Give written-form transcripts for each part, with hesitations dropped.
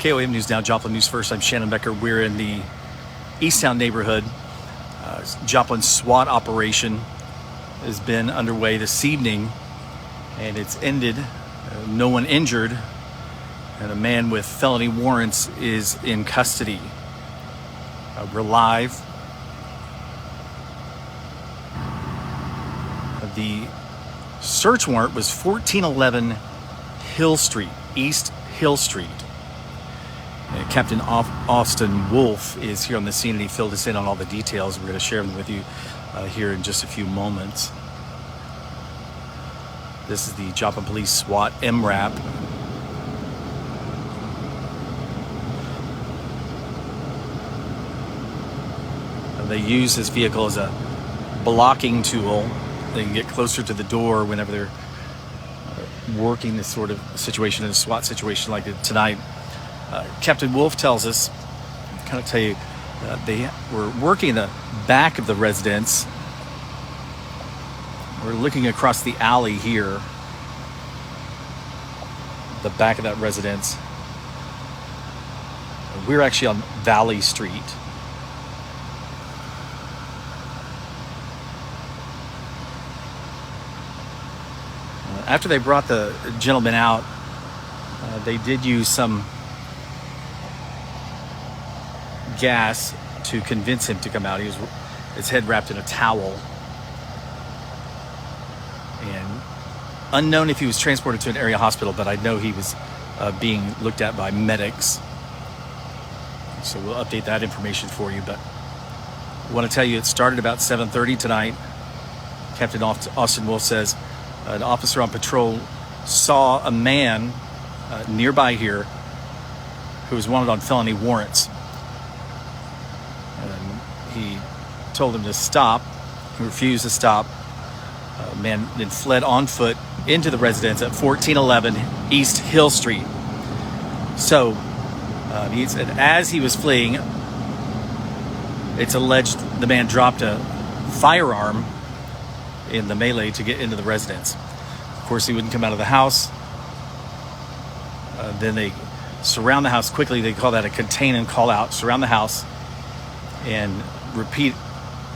KOM News Now, Joplin News First. I'm Shannon Becker. We're in the Easttown neighborhood. Joplin SWAT operation has been underway this evening, and it's ended. No one injured, and a man with felony warrants is in custody. We're live. The search warrant was 1411 Hill Street, East Hill Street. Captain Austin Wolf is here on the scene, and he filled us in on all the details. We're going to share them with you here in just a few moments. This is the Joplin Police SWAT MRAP. They use this vehicle as a blocking tool. They can get closer to the door whenever they're working this sort of situation, in a SWAT situation like tonight. Captain Wolf tells us, kind of tell you, they were working in the back of the residence. We're looking across the alley here, the back of that residence. We're actually on Valley Street. After they brought the gentleman out, they did use some gas to convince him to come out. He was his head wrapped in a towel, and unknown if he was transported to an area hospital, but I know he was being looked at by medics, so we'll update that information for you. But I want to tell you, it started about 7:30 tonight. Captain Austin Wolf says an officer on patrol saw a man nearby here who was wanted on felony warrants. He told him to stop. He refused to stop. The man then fled on foot into the residence at 1411 East Hill Street. So he said as he was fleeing, it's alleged the man dropped a firearm in the melee to get into the residence. Of course, he wouldn't come out of the house. Then they surround the house quickly. They call that a contain and call out. Surround the house and repeat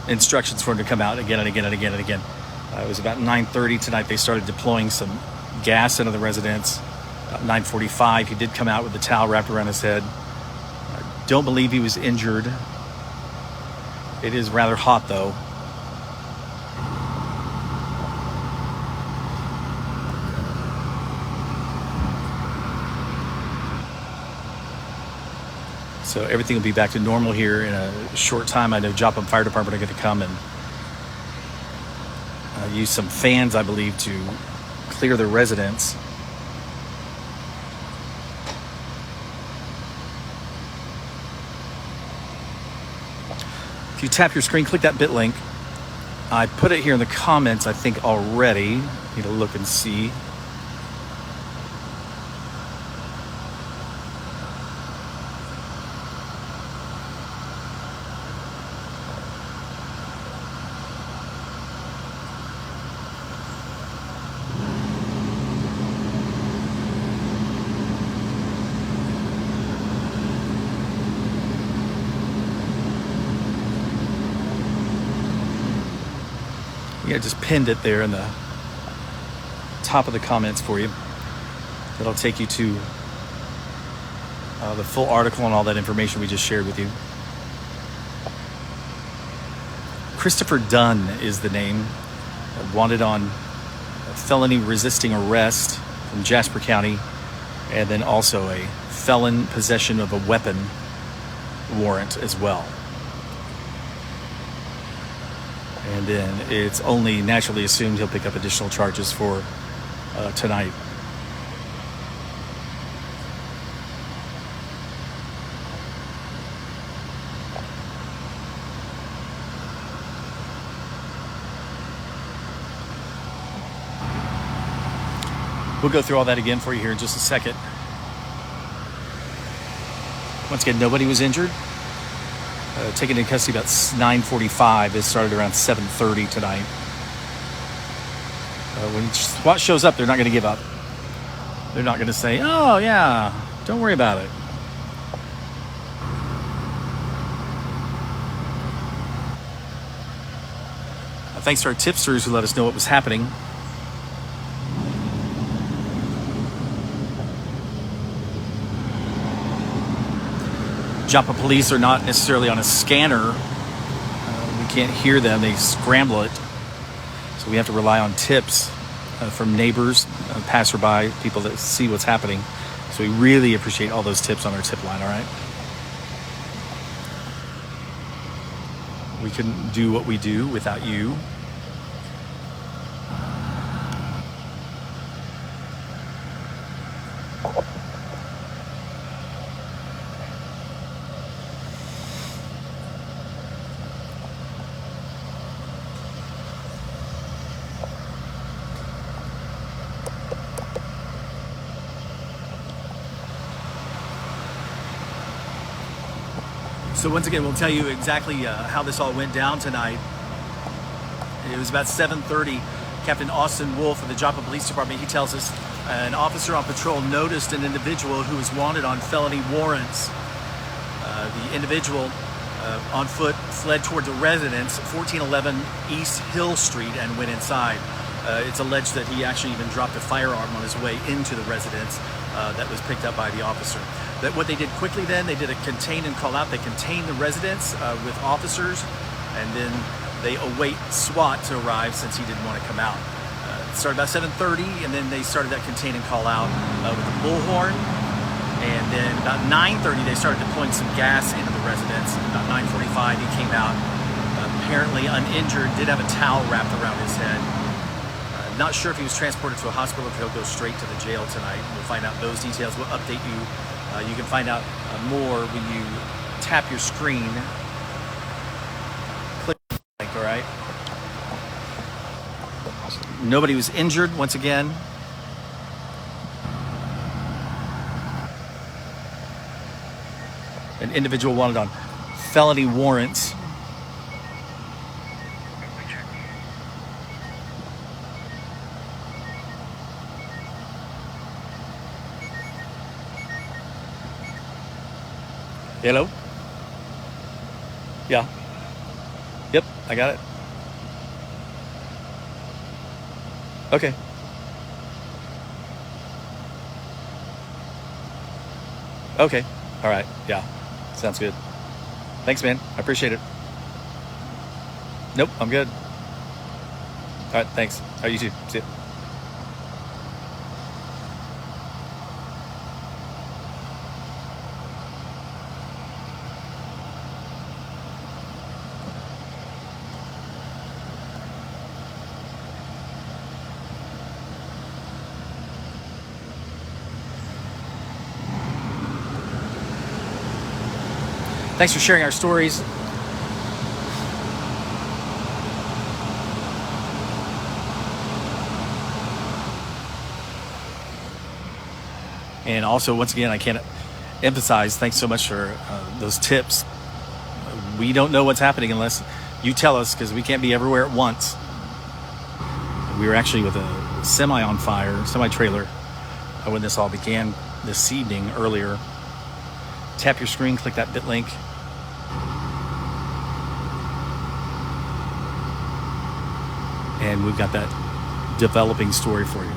instructions for him to come out again and again and again and again. It was about 9:30 tonight. They started deploying some gas into the residence. About 9:45, he did come out with the towel wrapped around his head. I don't believe he was injured. It is rather hot, though. So everything will be back to normal here in a short time. I know Joplin Fire Department are going to come and use some fans, I believe, to clear the residence. If you tap your screen, click that bit link. I put it here in the comments, I think, already. Need to look and see. Yeah, just pinned it there in the top of the comments for you. That'll take you to the full article and all that information we just shared with you. Christopher Dunn is the name. Wanted on felony resisting arrest from Jasper County, and then also a felon possession of a weapon warrant as well. And then it's only naturally assumed he'll pick up additional charges for tonight. We'll go through all that again for you here in just a second. Once again, nobody was injured. Taken into custody about 9:45. It started around 7:30 tonight. When SWAT shows up, they're not going to give up. They're not going to say, "Oh yeah, don't worry about it." Thanks to our tipsters who let us know what was happening. Joplin police are not necessarily on a scanner. We can't hear them. They scramble it. So we have to rely on tips from neighbors, passerby, people that see what's happening. So we really appreciate all those tips on our tip line, all right? We couldn't do what we do without you. So once again, we'll tell you exactly how this all went down tonight. It was about 7:30. Captain Austin Wolf of the Joplin Police Department, he tells us an officer on patrol noticed an individual who was wanted on felony warrants. The individual on foot fled towards a residence, 1411 East Hill Street, and went inside. It's alleged that he actually even dropped a firearm on his way into the residence that was picked up by the officer. But what they did quickly then, they did a contain and call out. They contained the residence with officers, and then they await SWAT to arrive since he didn't want to come out. It started about 7:30, and then they started that contain and call out with the bullhorn. And then about 9:30, they started deploying some gas into the residence. About 9:45, he came out, apparently uninjured, did have a towel wrapped around his head. Not sure if he was transported to a hospital, if he'll go straight to the jail tonight. We'll find out those details. We'll update you. You can find out more when you tap your screen. Click the link, all right? Nobody was injured, once again. An individual wanted on felony warrants. Hello? Yeah. Yep, I got it. Okay. Okay. All right. Yeah. Sounds good. Thanks, man. I appreciate it. Nope, I'm good. All right, thanks. All right, you too. See ya. Thanks for sharing our stories. And also, once again, I can't emphasize, thanks so much for those tips. We don't know what's happening unless you tell us, because we can't be everywhere at once. We were actually with a semi on fire, semi-trailer, when this all began this evening earlier. Tap your screen, click that bit link. And we've got that developing story for you.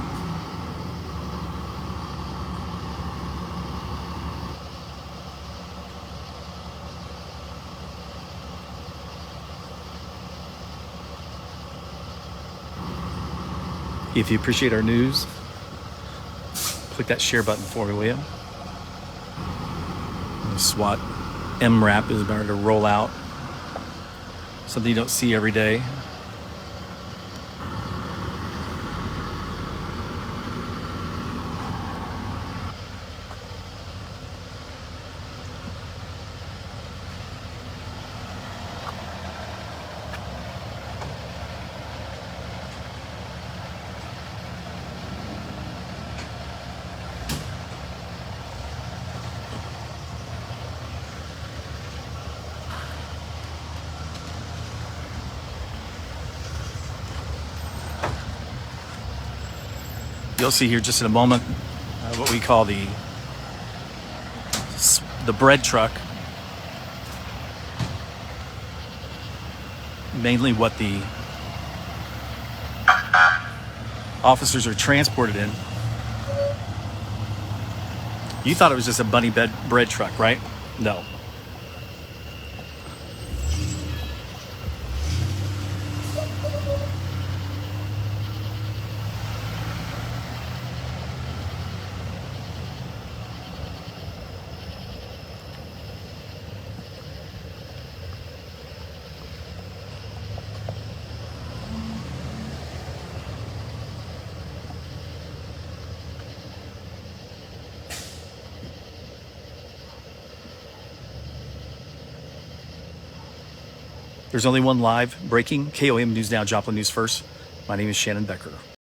If you appreciate our news, click that share button for me, will you? The SWAT MRAP is about to roll out. Something you don't see every day. You'll see here just in a moment what we call the bread truck. Mainly what the officers are transported in. You thought it was just a bunny bread truck, right? No. There's only one live breaking KOM News Now, Joplin News First. My name is Shannon Becker.